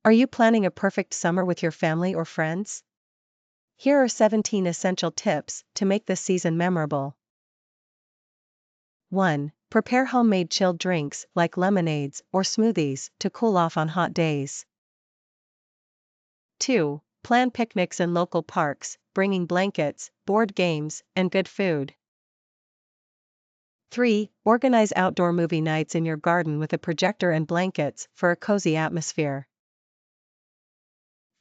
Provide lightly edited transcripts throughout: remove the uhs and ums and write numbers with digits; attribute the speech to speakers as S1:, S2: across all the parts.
S1: Are you planning a perfect summer with your family or friends? Here are 17 essential tips to make this season memorable. 1. Prepare homemade chilled drinks like lemonades or smoothies to cool off on hot days. 2. Plan picnics in local parks, bringing blankets, board games, and good food. 3. Organize outdoor movie nights in your garden with a projector and blankets for a cozy atmosphere.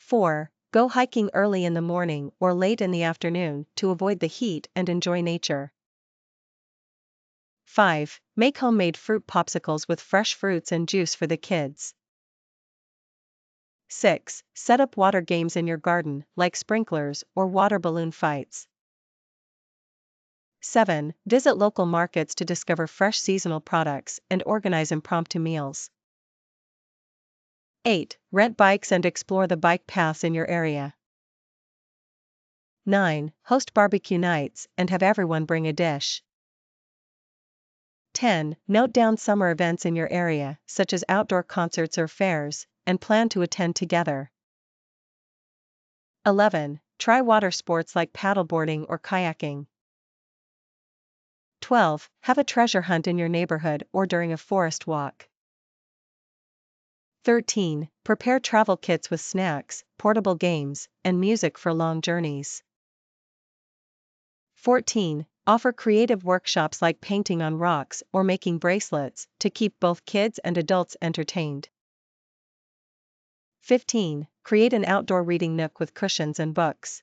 S1: 4. Go hiking early in the morning or late in the afternoon to avoid the heat and enjoy nature. 5. Make homemade fruit popsicles with fresh fruits and juice for the kids. 6. Set up water games in your garden, like sprinklers or water balloon fights. 7. Visit local markets to discover fresh seasonal products and organize impromptu meals. 8. Rent bikes and explore the bike paths in your area. 9. Host barbecue nights and have everyone bring a dish. 10. Note down summer events in your area, such as outdoor concerts or fairs, and plan to attend together. 11. Try water sports like paddleboarding or kayaking. 12. Have a treasure hunt in your neighborhood or during a forest walk. 13. Prepare travel kits with snacks, portable games, and music for long journeys. 14. Offer creative workshops like painting on rocks or making bracelets to keep both kids and adults entertained. 15. Create an outdoor reading nook with cushions and books.